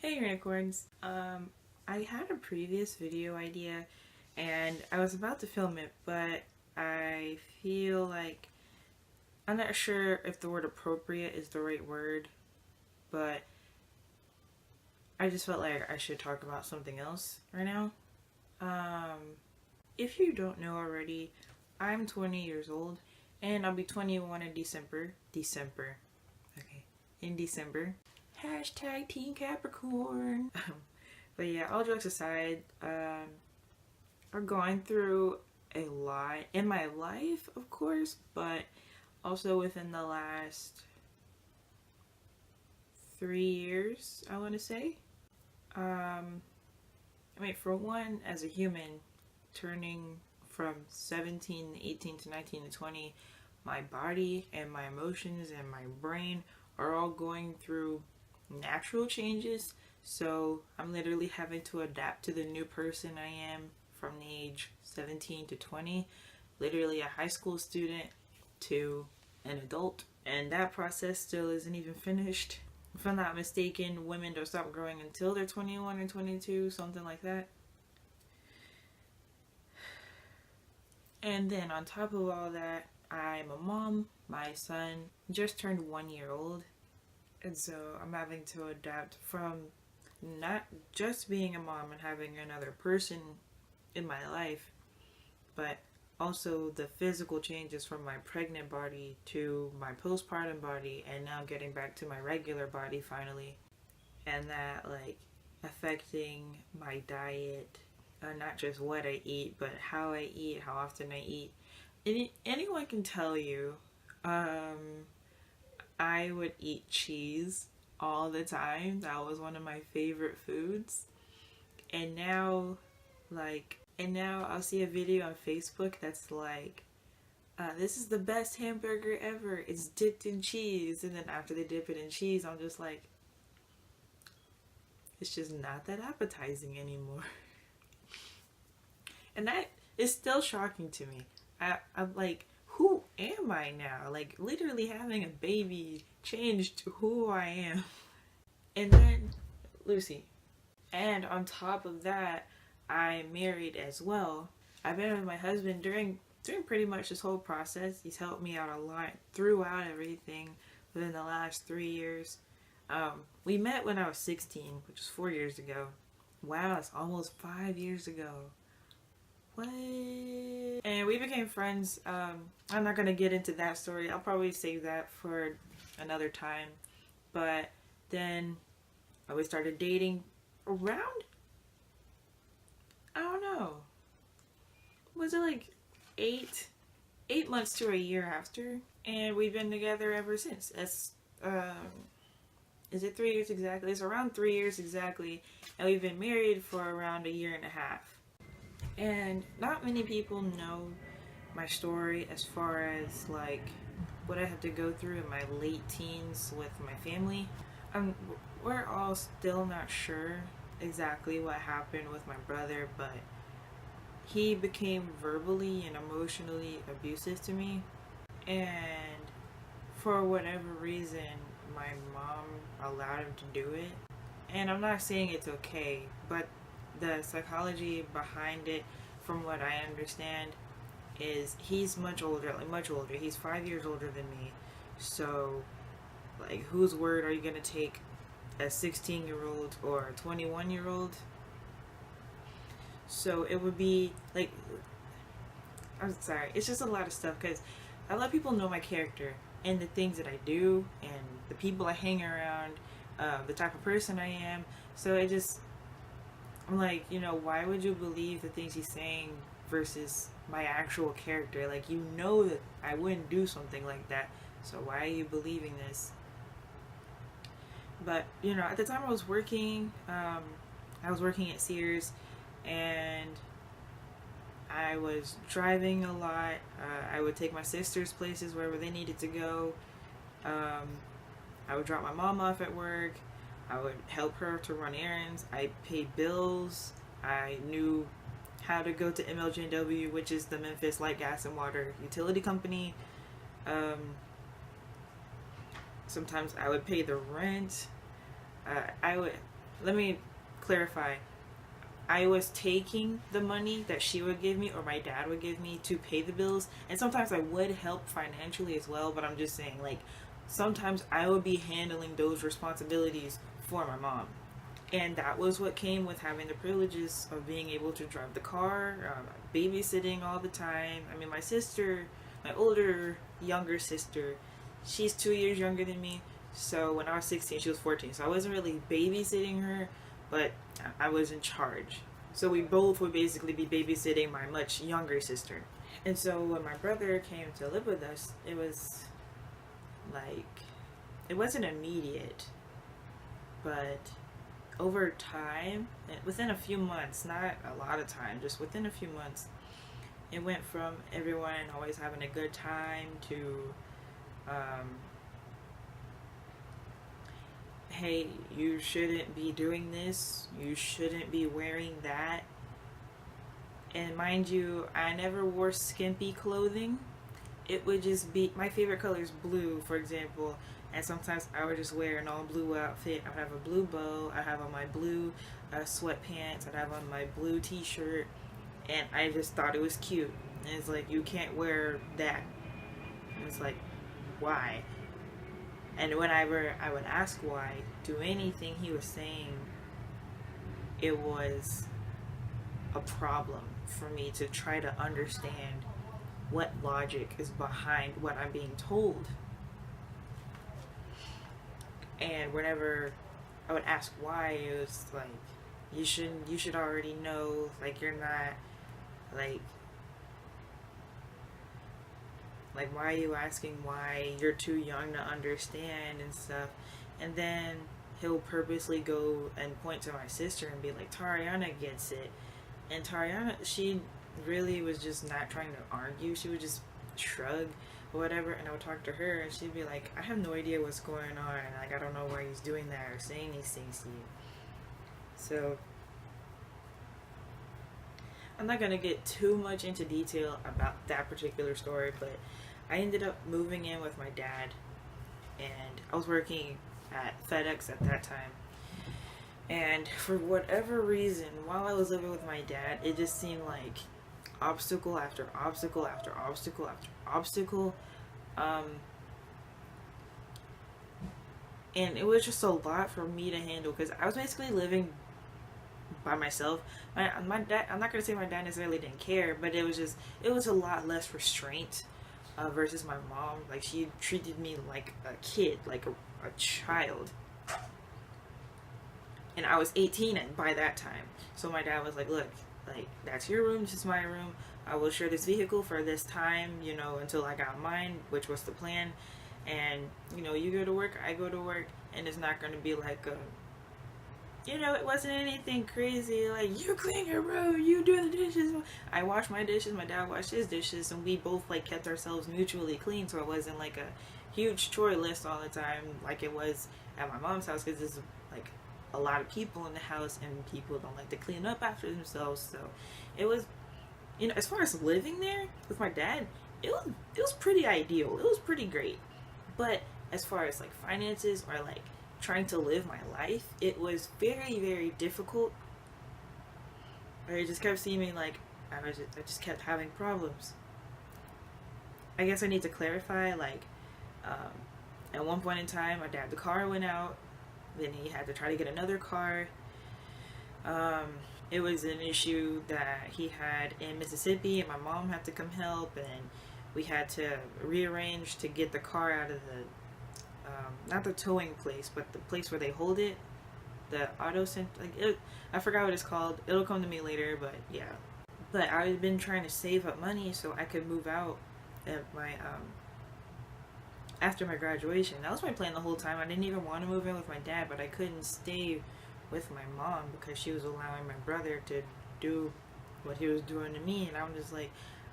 Hey unicorns. I had a previous video idea and I was about to film it, but I feel like I'm not sure if the word appropriate is the right word, but I just felt like I should talk about something else right now. If you don't know already, I'm 20 years old and I'll be 21 in December. Okay. In December. Hashtag Team Capricorn. But yeah, all jokes aside, I'm going through a lot in my life, of course, but also within the last 3 years, I want to say. For one, as a human, turning from 17, 18 to 19 to 20, my body and my emotions and my brain are all going through natural changes. So I'm literally having to adapt to the new person I am from the age 17 to 20, literally a high school student to an adult. And that process still isn't even finished. If I'm not mistaken, women don't stop growing until they're 21 or 22, something like that. And then on top of all that, I'm a mom. My son just turned 1 year old. And so I'm having to adapt from not just being a mom and having another person in my life, but also the physical changes from my pregnant body to my postpartum body, and now getting back to my regular body finally. And that, like, affecting my diet, not just what I eat, but how I eat, how often I eat. Anyone can tell you, I would eat cheese all the time. That was one of my favorite foods. And now, I'll see a video on Facebook that's like, this is the best hamburger ever. It's dipped in cheese. And then after they dip it in cheese, I'm just like, it's just not that appetizing anymore. And that is still shocking to me. I'm like, who am I now? Like, literally having a baby changed who I am. And then, Lucy. And on top of that, I'm married as well. I've been with my husband during pretty much this whole process. He's helped me out a lot throughout everything within the last 3 years. We met when I was 16, which was 4 years ago. Wow, it's almost 5 years ago. What? And we became friends. I'm not going to get into that story. I'll probably save that for another time. But then we started dating around, I don't know, was it like 8 months to a year after? And we've been together ever since. That's, is it 3 years exactly? It's around 3 years exactly. And we've been married for around a year and a half. And not many people know my story as far as like what I had to go through in my late teens with my family. We're all still not sure exactly what happened with my brother, but he became verbally and emotionally abusive to me. And for whatever reason, my mom allowed him to do it. And I'm not saying it's okay, but the psychology behind it, from what I understand, is he's much older. He's 5 years older than me. So, like, whose word are you gonna take? A 16-year-old or a 21-year-old? So it would be like, I'm sorry, it's just a lot of stuff because I let people know my character and the things that I do and the people I hang around, the type of person I am. So I'm like, why would you believe the things he's saying versus my actual character? Like, that I wouldn't do something like that, so why are you believing this? But, at the time I was working at Sears, and I was driving a lot. I would take my sisters places wherever they needed to go. I would drop my mom off at work. I would help her to run errands. I paid bills. I knew how to go to MLJW, which is the Memphis Light, Gas, and Water Utility Company. Sometimes I would pay the rent. I would let me clarify. I was taking the money that she would give me or my dad would give me to pay the bills, and sometimes I would help financially as well, but I'm just saying, like, sometimes I would be handling those responsibilities for my mom. And that was what came with having the privileges of being able to drive the car, babysitting all the time. I mean, my sister, my older, younger sister, she's 2 years younger than me. So when I was 16, she was 14. So I wasn't really babysitting her, but I was in charge. So we both would basically be babysitting my much younger sister. And so when my brother came to live with us, it was like, it wasn't immediate, but over time, within a few months, not a lot of time, just within a few months, it went from everyone always having a good time to, hey, you shouldn't be doing this, you shouldn't be wearing that. And mind you, I never wore skimpy clothing. It would just be, my favorite color is blue, for example, and sometimes I would just wear an all blue outfit. I would have a blue bow, I have on my blue sweatpants, I'd have on my blue t-shirt, and I just thought it was cute. And it's like, you can't wear that. And it's like, why? And whenever I would ask why, to anything he was saying, it was a problem for me to try to understand what logic is behind what I'm being told. And whenever I would ask why, it was like, you should already know, like, you're not, like, why are you asking why? You're too young to understand and stuff. And then he'll purposely go and point to my sister and be like, Tariana gets it. And Tariana, she really was just not trying to argue. She would just shrug or whatever, and I would talk to her and she'd be like, I have no idea what's going on, like, I don't know why he's doing that or saying these things to you. So I'm not gonna get too much into detail about that particular story, but I ended up moving in with my dad, and I was working at FedEx at that time. And for whatever reason, while I was living with my dad, it just seemed like obstacle after obstacle after obstacle after obstacle. And it was just a lot for me to handle because I was basically living by myself. My dad, I'm not going to say my dad necessarily didn't care, but it was a lot less restraint versus my mom. Like, she treated me like a kid, like a child. And I was 18 by that time. So my dad was like, look, like, that's your room, this is my room. I will share this vehicle for this time, until I got mine, which was the plan. And, you go to work, I go to work, and it's not going to be like it wasn't anything crazy, like, you clean your room, you do the dishes. I washed my dishes, my dad washed his dishes, and we both, like, kept ourselves mutually clean, so it wasn't like a huge chore list all the time like it was at my mom's house, because there's, like, a lot of people in the house, and people don't like to clean up after themselves. So it was, as far as living there with my dad, it was pretty ideal. It was pretty great. But as far as, like, finances or, like, trying to live my life, it was very, very difficult. I just kept seeming like I just kept having problems. I guess I need to clarify, like, at one point in time, my dad, the car went out. Then he had to try to get another car. It was an issue that he had in Mississippi, and my mom had to come help, and we had to rearrange to get the car out of the, not the towing place, but the place where they hold it, the auto center, I forgot what it's called. It'll come to me later, but yeah. But I had been trying to save up money so I could move out at my, after my graduation. That was my plan the whole time. I didn't even want to move in with my dad, but I couldn't stay with my mom because she was allowing my brother to do what he was doing to me, and I'm just like,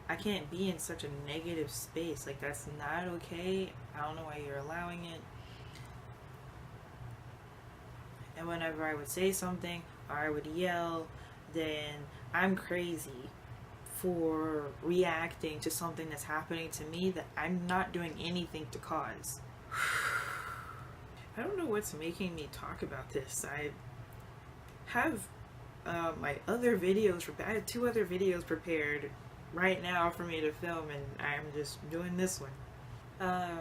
I can't be in such a negative space. Like, that's not okay. I don't know why you're allowing it. And whenever I would say something or I would yell, then I'm crazy for reacting to something that's happening to me that I'm not doing anything to cause. I don't know what's making me talk about this. have my other videos. I have 2 other videos prepared right now for me to film, and I'm just doing this one. Um,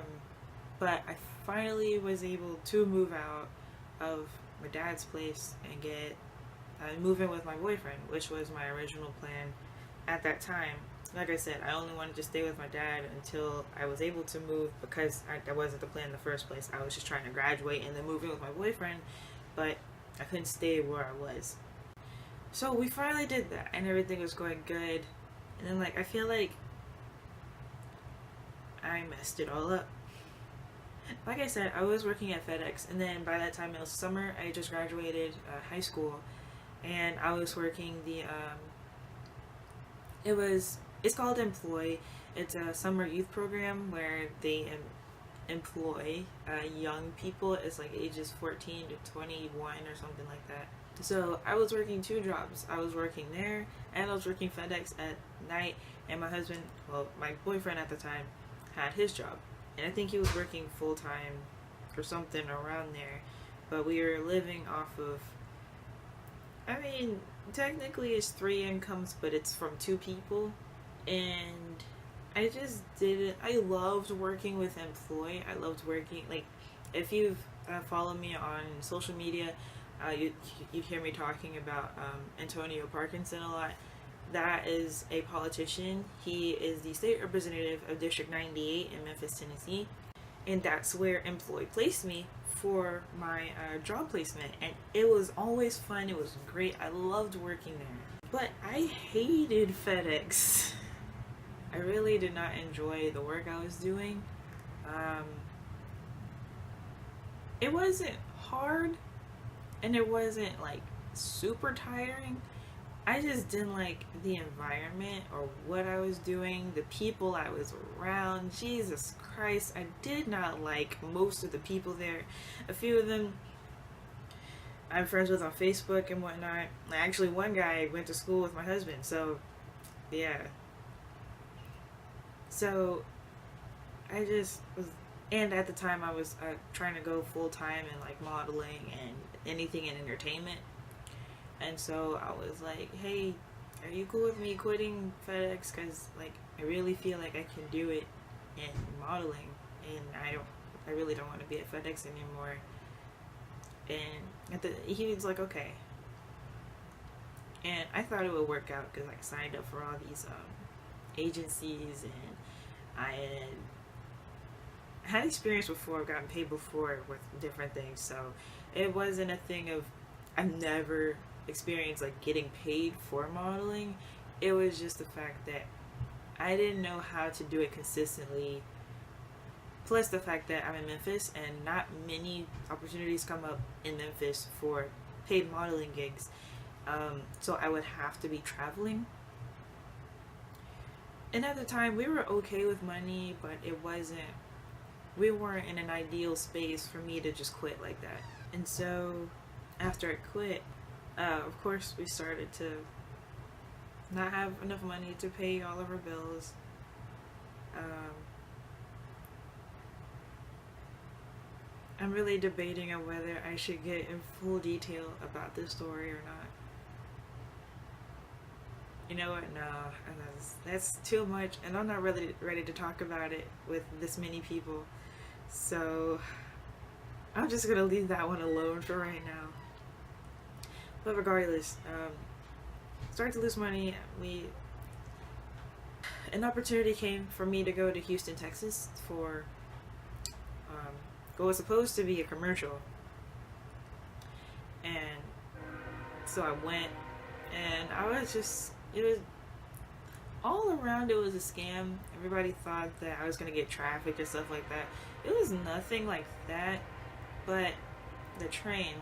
but I finally was able to move out of my dad's place and move in with my boyfriend, which was my original plan at that time. Like I said, I only wanted to stay with my dad until I was able to move, because that wasn't the plan in the first place. I was just trying to graduate and then move in with my boyfriend, but I couldn't stay where I was. So we finally did that, and everything was going good. And then, like, I feel like I messed it all up. Like I said, I was working at FedEx, and then by that time it was summer. I just graduated high school, and I was working it's called Employ. It's a summer youth program where they employ young people. It's like ages 14 to 21 or something like that. So I was working 2 jobs. I was working there, and I was working FedEx at night. And my husband, well, my boyfriend at the time, had his job, and I think he was working full time or something around there. But we were living off of, I mean, technically it's 3 incomes, but it's from 2 people. And I just didn't. I loved working with Employ. I loved working, like, if you've followed me on social media, you hear me talking about Antonio Parkinson a lot. That is a politician. He is the state representative of District 98 in Memphis, Tennessee. And that's where Employ placed me for my job placement. And it was always fun. It was great. I loved working there. But I hated FedEx. I really did not enjoy the work I was doing. It wasn't hard, and it wasn't like super tiring. I just didn't like the environment or what I was doing, the people I was around. Jesus Christ, I did not like most of the people there. A few of them I'm friends with on Facebook and whatnot. Actually, one guy went to school with my husband, so yeah. So I just was, and at the time I was trying to go full time in like modeling and anything in entertainment. And so I was like, hey, are you cool with me quitting FedEx? Because, like, I really feel like I can do it in modeling, and I really don't want to be at FedEx anymore. And he was like, okay. And I thought it would work out because I signed up for all these agencies, and I had experience before, I've gotten paid before with different things. So it wasn't a thing of, I've never experience like getting paid for modeling. It was just the fact that I didn't know how to do it consistently, plus the fact that I'm in Memphis and not many opportunities come up in Memphis for paid modeling gigs. So I would have to be traveling, and at the time we were okay with money, but we weren't in an ideal space for me to just quit like that. And so after I quit, of course, we started to not have enough money to pay all of our bills. I'm really debating on whether I should get in full detail about this story or not. You know what? No, that's too much, and I'm not really ready to talk about it with this many people. So I'm just gonna leave that one alone for right now. But regardless, started to lose money. An opportunity came for me to go to Houston, Texas for what was supposed to be a commercial. And so I went, and it was all around, it was a scam. Everybody thought that I was gonna get trafficked and stuff like that. It was nothing like that, but the train.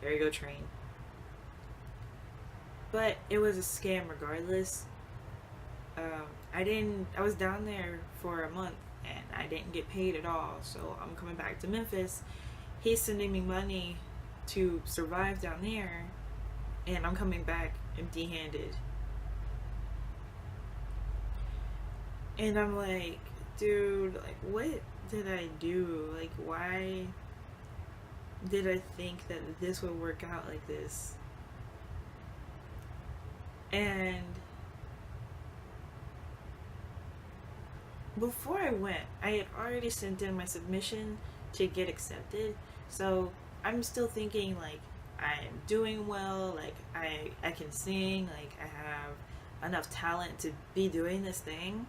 There you go, train. But it was a scam regardless. I was down there for a month and I didn't get paid at all. So I'm coming back to Memphis. He's sending me money to survive down there, and I'm coming back empty-handed. And I'm like, dude, like, what did I do? Like, why did I think that this would work out like this. And before I went, I had already sent in my submission to get accepted. So I'm still thinking like I'm doing well, like I can sing, like I have enough talent to be doing this thing.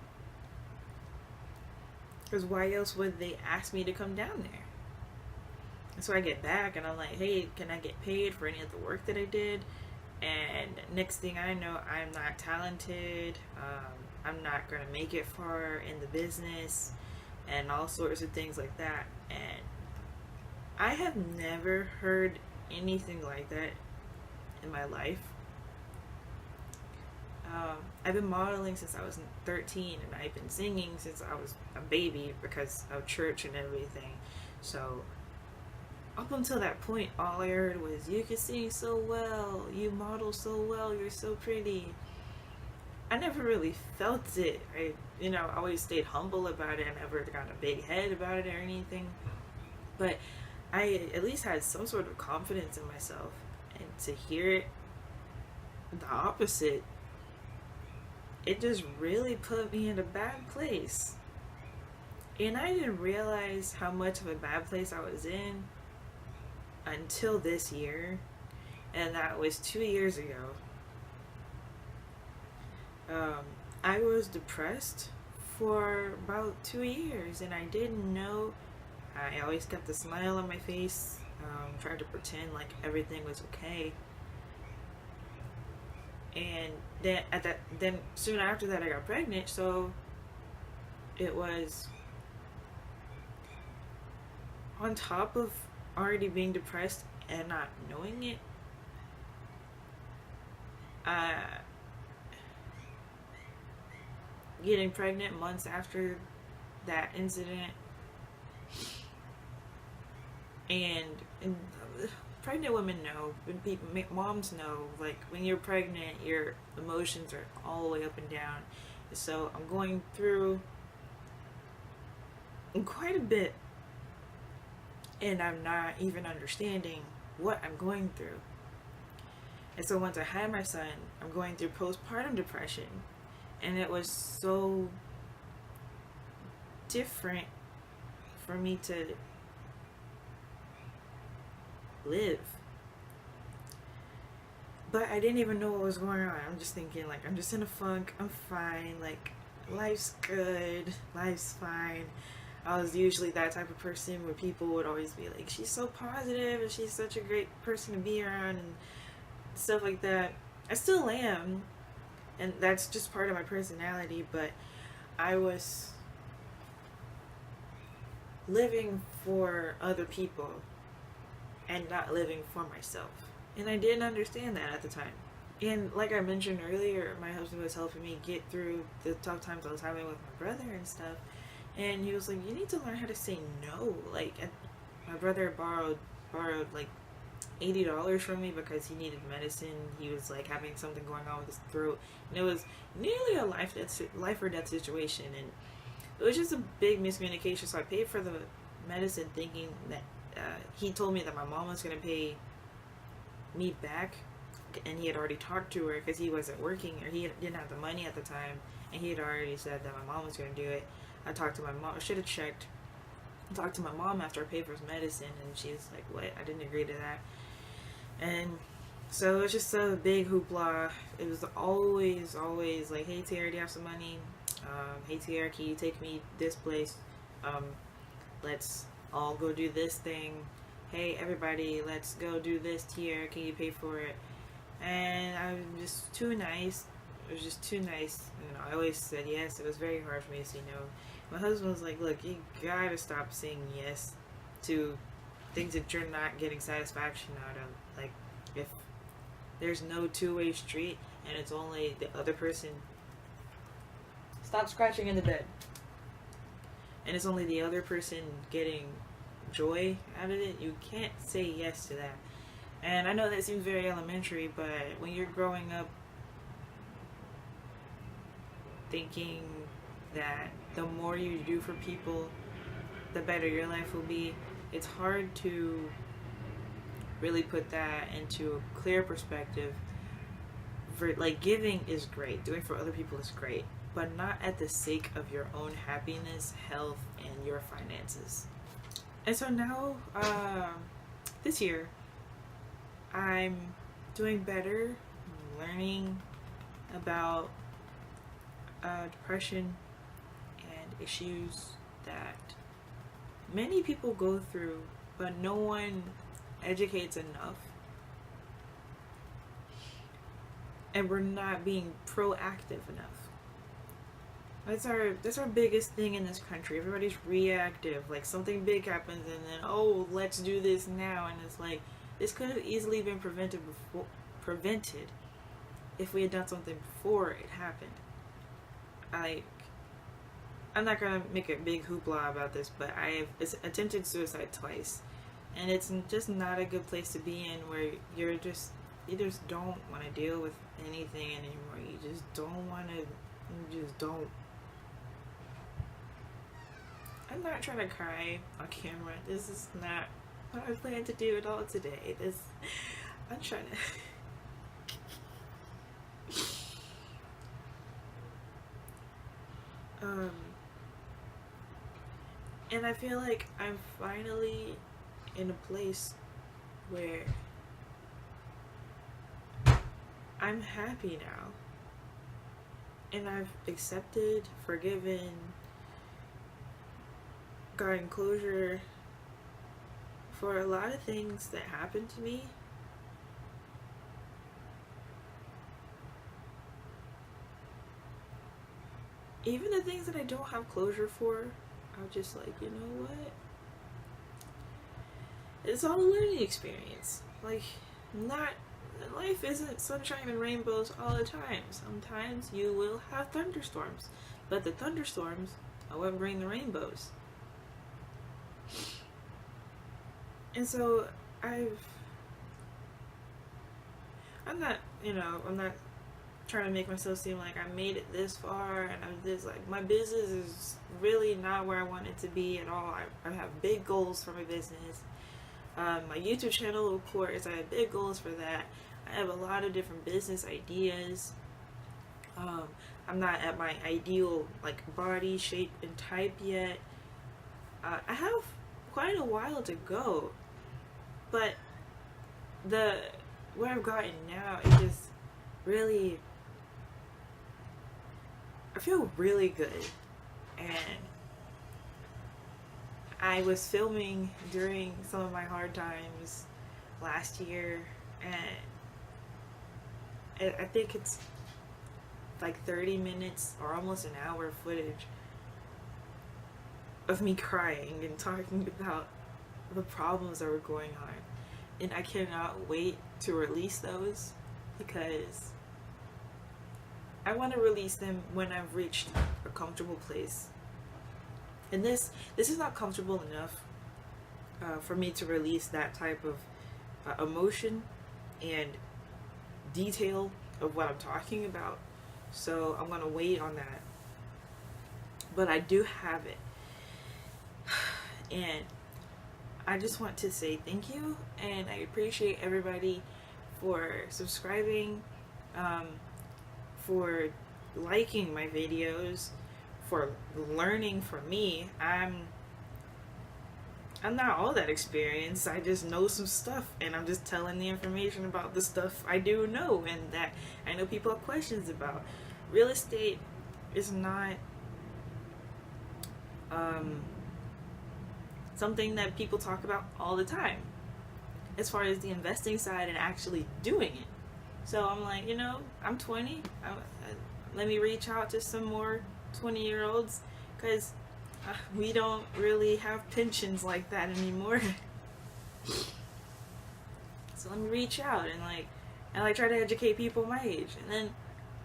Because why else would they ask me to come down there? And so I get back and I'm like, hey, can I get paid for any of the work that I did? And next thing I know, I'm not talented. I'm not going to make it far in the business and all sorts of things like that. And I have never heard anything like that in my life. I've been modeling since I was 13, and I've been singing since I was a baby because of church and everything. So up until that point, all I heard was, you can sing so well, you model so well, you're so pretty. I never really felt it. I always stayed humble about it. I never got a big head about it or anything. But I at least had some sort of confidence in myself. And to hear it the opposite, it just really put me in a bad place. And I didn't realize how much of a bad place I was in until this year. And that was 2 years ago. I was depressed for about 2 years, and I didn't know. I always kept a smile on my face, tried to pretend like everything was okay. And then soon after that, I got pregnant. So it was on top of already being depressed and not knowing it. Getting pregnant months after that incident, and pregnant women know, moms know, like when you're pregnant, your emotions are all the way up and down. So I'm going through quite a bit, and I'm not even understanding what I'm going through. And so once I had my son, I'm going through postpartum depression, and it was so different for me to live. But I didn't even know what was going on. I'm just thinking, like, I'm just in a funk, I'm fine, like, life's good, life's fine. I was usually that type of person where people would always be like, she's so positive and she's such a great person to be around and stuff like that. I still am, and that's just part of my personality, but I was living for other people and not living for myself. And I didn't understand that at the time. And like I mentioned earlier, my husband was helping me get through the tough times I was having with my brother and stuff. And he was like, you need to learn how to say no. Like, my brother borrowed like $80 from me because he needed medicine. He was like having something going on with his throat, and it was nearly a life or death situation. And it was just a big miscommunication. So I paid for the medicine thinking that he told me that my mom was going to pay me back, and he had already talked to her because he wasn't working, or he didn't have the money at the time, and he had already said that my mom was going to do it. I talked to my mom. I should have checked. I talked to my mom after I paid for his medicine, and she was like, what? I didn't agree to that. And so it was just a big hoopla. It was always like, hey Tara, do you have some money? Hey Tara, can you take me this place? Let's all go do this thing. Hey everybody, let's go do this here. Can you pay for it? And I was just too nice. It was just too nice. I always said yes. It was very hard for me to say no. My husband was like, look, you gotta stop saying yes to things that you're not getting satisfaction out of. Like, if there's no two-way street and it's only the other person, stop scratching in the bed, and it's only the other person getting joy out of it, you can't say yes to that. And I know that seems very elementary, but when you're growing up thinking that the more you do for people, the better your life will be, it's hard to really put that into a clear perspective. For like, giving is great, doing for other people is great, but not at the sake of your own happiness, health, and your finances. And so now, this year, I'm doing better, learning about depression and issues that many people go through, but no one educates enough. And we're not being proactive enough. That's our biggest thing in this country. Everybody's reactive. Like, something big happens and then, oh, let's do this now. And it's like, this could have easily been prevented if we had done something before it happened. I'm not gonna make a big hoopla about this, but I've attempted suicide twice, and it's just not a good place to be in, where you just don't want to deal with anything anymore. You just don't want to. You just don't. I'm not trying to cry on camera. This is not what I plan to do at all today. I'm trying to. And I feel like I'm finally in a place where I'm happy now. And I've accepted, forgiven, gotten closure for a lot of things that happened to me. Even the things that I don't have closure for, I'm just like, you know what? It's all a learning experience. Like, life isn't sunshine and rainbows all the time. Sometimes you will have thunderstorms, but the thunderstorms are what bring the rainbows. And so I'm not trying to make myself seem like I made it this far, and I'm this, like, my business is really not where I want it to be at all. I have big goals for my business. My YouTube channel, of course, I have big goals for that. I have a lot of different business ideas. I'm not at my ideal, like, body shape and type yet. I have quite a while to go, but where I've gotten now, it just really, I feel really good. And I was filming during some of my hard times last year, and I think it's like 30 minutes or almost an hour footage of me crying and talking about the problems that were going on. And I cannot wait to release those, because I want to release them when I've reached a comfortable place. And this is not comfortable enough for me to release that type of emotion and detail of what I'm talking about. So I'm going to wait on that. But I do have it. And I just want to say thank you, and I appreciate everybody for subscribing, for liking my videos, for learning from me. I'm not all that experienced. I just know some stuff, and I'm just telling the information about the stuff I do know and that I know people have questions about. Real estate is not something that people talk about all the time, as far as the investing side and actually doing it. So I'm like, I'm 20. Let me reach out to some more 20-year-olds, because we don't really have pensions like that anymore. So let me reach out and try to educate people my age.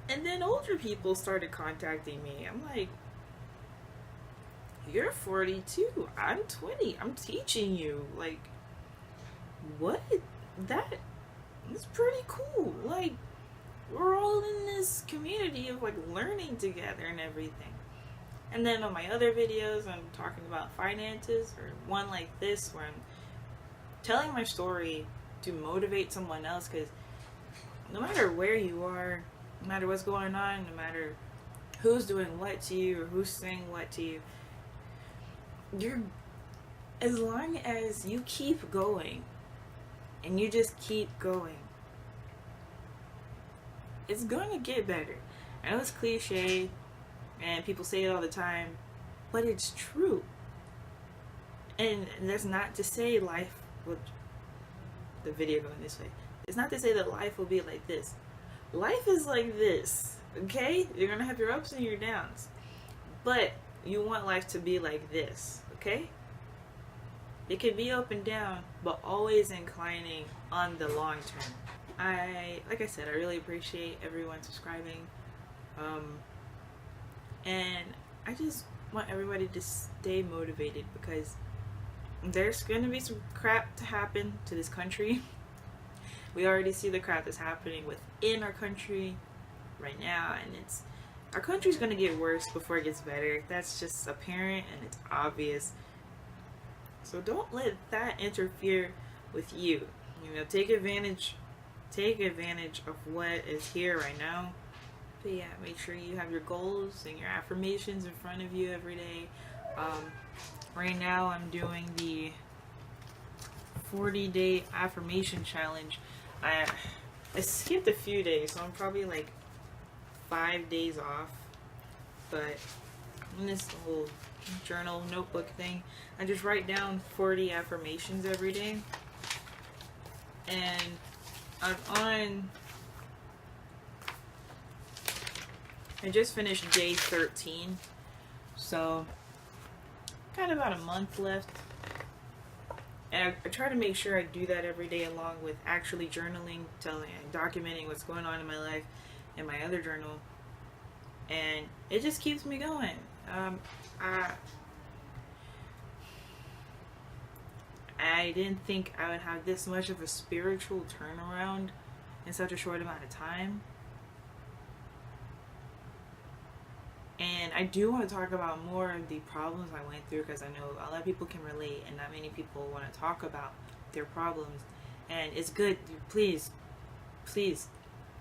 And then older people started contacting me. I'm like, you're 42, I'm 20, I'm teaching you. Like, what? That is pretty cool. Like, we're all in this community of, like, learning together and everything. And then on my other videos, I'm talking about finances, or one like this where I'm telling my story to motivate someone else, because no matter where you are, no matter what's going on, no matter who's doing what to you or who's saying what to you, you're, as long as you keep going and you just keep going, it's going to get better. I know it's cliche and people say it all the time, but it's true. And that's not to say life will, the video going this way, it's not to say that life will be like this. Life is like this, okay? You're gonna have your ups and your downs, but you want life to be like this, okay? It can be up and down, but always inclining on the long term. Like I said, I really appreciate everyone subscribing, and I just want everybody to stay motivated, because there's gonna be some crap to happen to this country. We already see the crap that's happening within our country right now, and our country's gonna get worse before it gets better. That's just apparent and it's obvious. So don't let that interfere with you. You know, take advantage of what is here right now. But yeah, make sure you have your goals and your affirmations in front of you every day. Right now I'm doing the 40-day affirmation challenge. I skipped a few days, so I'm probably like 5 days off. But in this whole journal notebook thing, I just write down 40 affirmations every day. And I just finished day 13, so got about a month left. And I try to make sure I do that every day, along with actually journaling, documenting what's going on in my life in my other journal. And it just keeps me going. I didn't think I would have this much of a spiritual turnaround in such a short amount of time. And I do want to talk about more of the problems I went through, because I know a lot of people can relate and not many people want to talk about their problems. And it's good. Please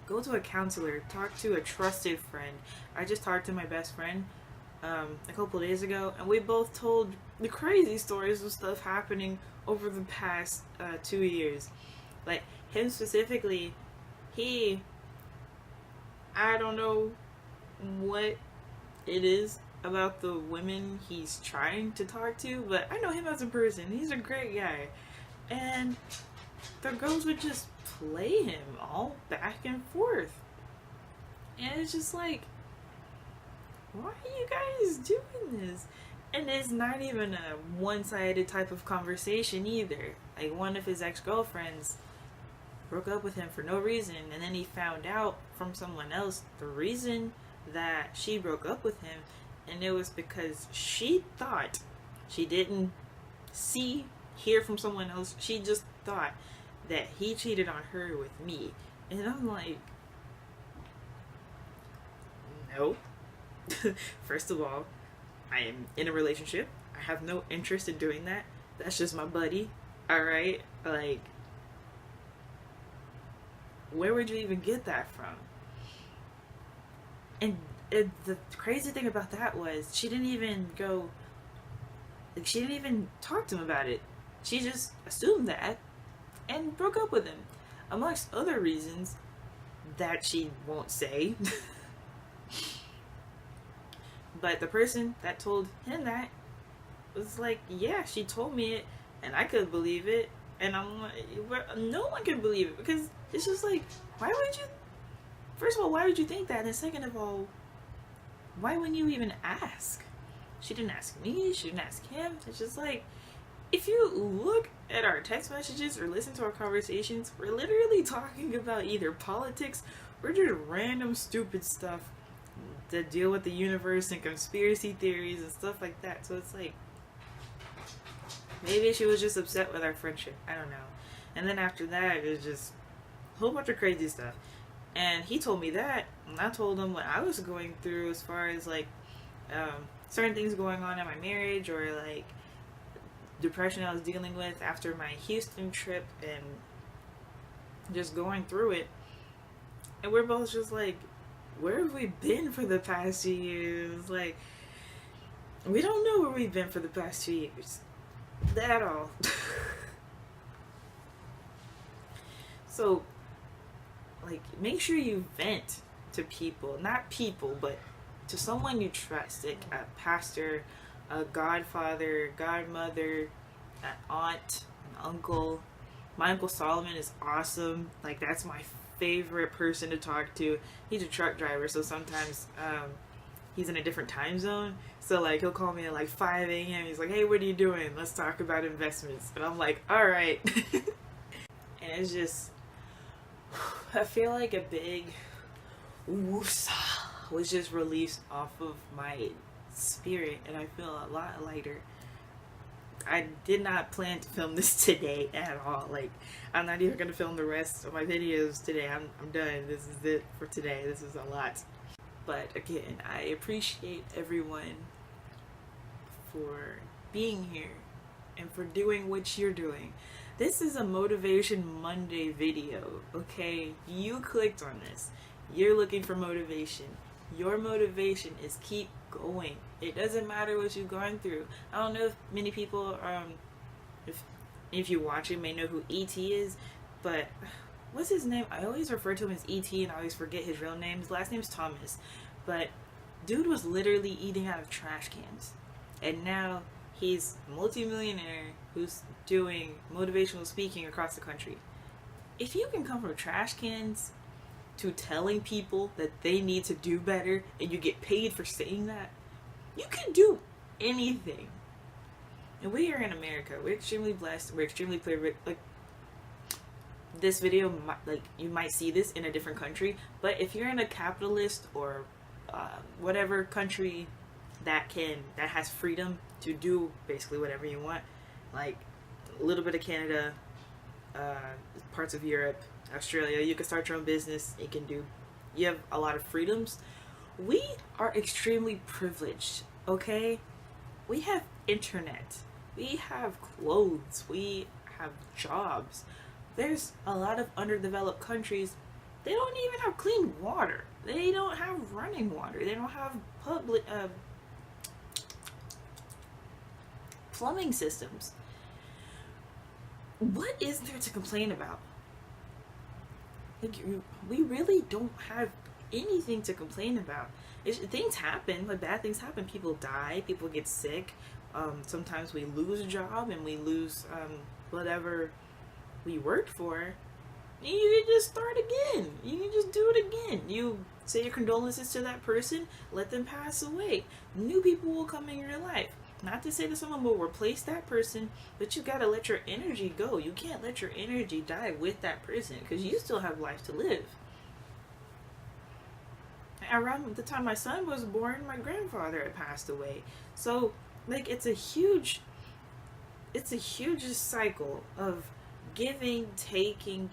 go to a counselor. Talk to a trusted friend. I just talked to my best friend a couple days ago, and we both told the crazy stories of stuff happening over the past 2 years. Like him specifically, I don't know what it is about the women he's trying to talk to, but I know him as a person. He's a great guy, and the girls would just play him all back and forth, and it's just like, why are you guys doing this? And it's not even a one-sided type of conversation either. Like, one of his ex-girlfriends broke up with him for no reason, and then he found out from someone else the reason that she broke up with him, and it was because she thought, she didn't hear from someone else, she just thought that he cheated on her with me. And I'm like, no. First of all, I am in a relationship. I have no interest in doing that. That's just my buddy. Alright? Like, where would you even get that from? And the crazy thing about that was, she didn't even talk to him about it. She just assumed that and broke up with him, amongst other reasons that she won't say. But the person that told him that was like, yeah, she told me it, and I could believe it. And I'm like, no one could believe it, because it's just like, first of all, why would you think that? And second of all, why wouldn't you even ask? She didn't ask me, she didn't ask him. It's just like, if you look at our text messages or listen to our conversations, we're literally talking about either politics or just random stupid stuff that deal with the universe and conspiracy theories and stuff like that. So it's like, maybe she was just upset with our friendship. I don't know. And then after that, it was just a whole bunch of crazy stuff. And he told me that, and I told him what I was going through as far as like certain things going on in my marriage, or like depression I was dealing with after my Houston trip, and just going through it. And we're both just like, where have we been for the past 2 years? Like, we don't know where we've been for the past 2 years. At all. So, like, make sure you vent to people. Not people, but to someone you trust. Like a pastor, a godfather, godmother, an aunt, an uncle. My Uncle Solomon is awesome. Like, that's my favorite person to talk to. He's a truck driver, so sometimes he's in a different time zone. So, like, he'll call me at like 5 a.m. He's like, hey, what are you doing? Let's talk about investments. And I'm like, all right. And it's just, I feel like a big woosah was just released off of my spirit, and I feel a lot lighter. I did not plan to film this today at all. Like, I'm not even gonna film the rest of my videos today. I'm done. This is it for today. This is a lot. But again, I appreciate everyone for being here and for doing what you're doing. This is a Motivation Monday video, okay? You clicked on this. You're looking for motivation. Your motivation is keep going. It doesn't matter what you're going through. I don't know if many people, if you watch it, may know who E.T. is, but what's his name? I always refer to him as E.T. and I always forget his real name. His last name's Thomas. But dude was literally eating out of trash cans. And now he's a multimillionaire who's doing motivational speaking across the country. If you can come from trash cans to telling people that they need to do better and you get paid for saying that, you can do anything. And we are in America. We're extremely blessed. We're extremely privileged. Like, this video, like, you might see this in a different country, but if you're in a capitalist or whatever country that has freedom to do basically whatever you want, like a little bit of Canada, parts of Europe, Australia, you can start your own business. You have a lot of freedoms. We are extremely privileged, okay? We have internet. We have clothes. We have jobs. There's a lot of underdeveloped countries. They don't even have clean water. They don't have running water. They don't have public plumbing systems. What is there to complain about? Like, we really don't have anything to complain about. Things happen, like bad things happen. People die, people get sick. Sometimes we lose a job and we lose whatever we worked for. And you can just start again. You can just do it again. You say your condolences to that person, let them pass away. New people will come in your life. Not to say that someone will replace that person, but you gotta let your energy go. You can't let your energy die with that person because you still have life to live. Around the time my son was born, my grandfather had passed away. So, like, it's a huge cycle of giving, taking,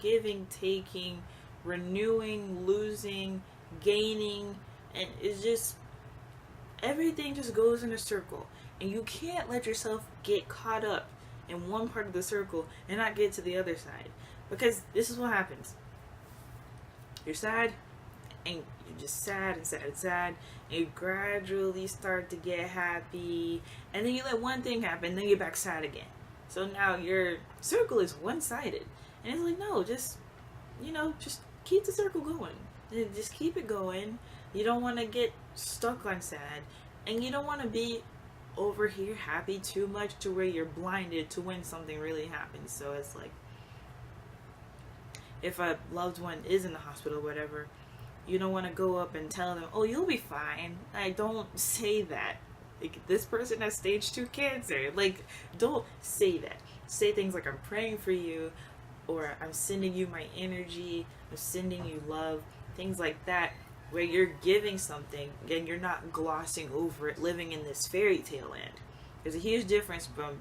renewing, losing, gaining, and it's just, everything just goes in a circle. And you can't let yourself get caught up in one part of the circle and not get to the other side. Because this is what happens. You're sad, and you're just sad, and you gradually start to get happy, and then you let one thing happen, then you're back sad again. So now your circle is one-sided. And it's like, no, just keep the circle going. Just keep it going. You don't want to get stuck on sad, and you don't want to be over here happy too much to where you're blinded to when something really happens. So it's like, if a loved one is in the hospital or whatever, you don't want to go up and tell them, oh, you'll be fine. Like, don't say that. Like, this person has stage 2 cancer. Like, don't say that. Say things like, I'm praying for you, or I'm sending you my energy, I'm sending you love, things like that, where you're giving something and you're not glossing over it, living in this fairy tale land. There's a huge difference from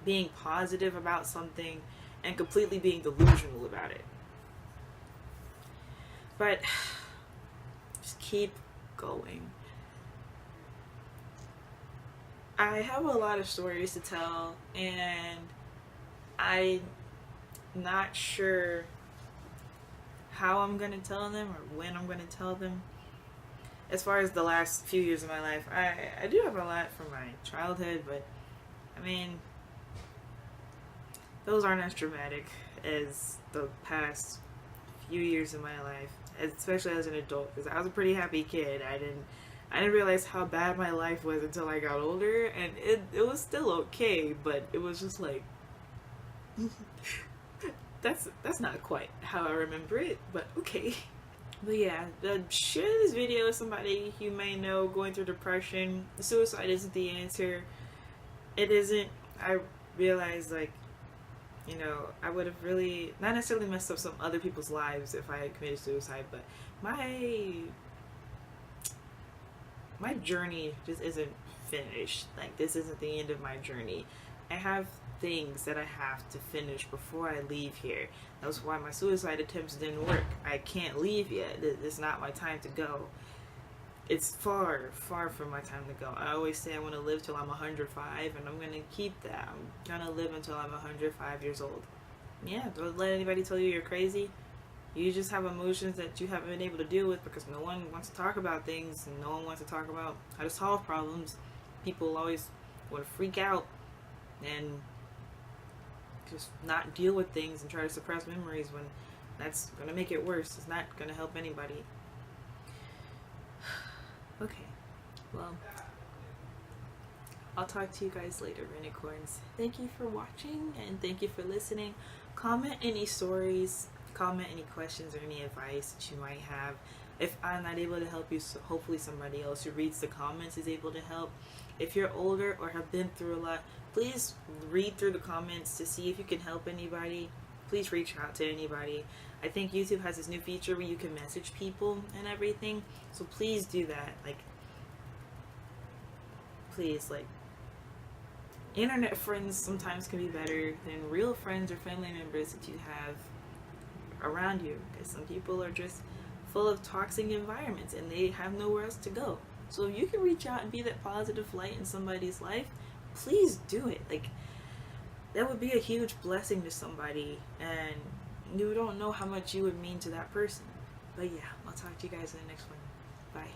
being positive about something and completely being delusional about it. But just keep going. I have a lot of stories to tell, and I'm not sure how I'm gonna tell them or when I'm gonna tell them. As far as the last few years of my life, I do have a lot from my childhood, but I mean, those aren't as dramatic as the past few years of my life, especially as an adult, because I was a pretty happy kid. I didn't realize how bad my life was until I got older, and it was still okay, but it was just like that's not quite how I remember it, but okay. But yeah, share this video with somebody you may know going through depression. Suicide isn't the answer. It isn't. I realized, like, you know, I would have really not necessarily messed up some other people's lives if I had committed suicide, but my journey just isn't finished. Like, this isn't the end of my journey. I have things that I have to finish before I leave here. That's why my suicide attempts didn't work. I can't leave yet. It's not my time to go. It's far, far from my time to go. I always say I want to live till I'm 105, and I'm going to keep that. I'm going to live until I'm 105 years old. Yeah, don't let anybody tell you you're crazy. You just have emotions that you haven't been able to deal with because no one wants to talk about things, and no one wants to talk about how to solve problems. People always want to freak out and just not deal with things and try to suppress memories when that's going to make it worse. It's not going to help anybody. Okay, well, I'll talk to you guys later, Unicorns. Thank you for watching, and thank you for listening. Comment any stories, comment any questions or any advice that you might have. If I'm not able to help you, so hopefully somebody else who reads the comments is able to help. If you're older or have been through a lot, please read through the comments to see if you can help anybody. Please reach out to anybody. I think YouTube has this new feature where you can message people and everything. So please do that. Like, please, like, internet friends sometimes can be better than real friends or family members that you have around you. Because some people are just full of toxic environments and they have nowhere else to go. So if you can reach out and be that positive light in somebody's life, please do it. Like, that would be a huge blessing to somebody, and you don't know how much you would mean to that person. But yeah, I'll talk to you guys in the next one. Bye.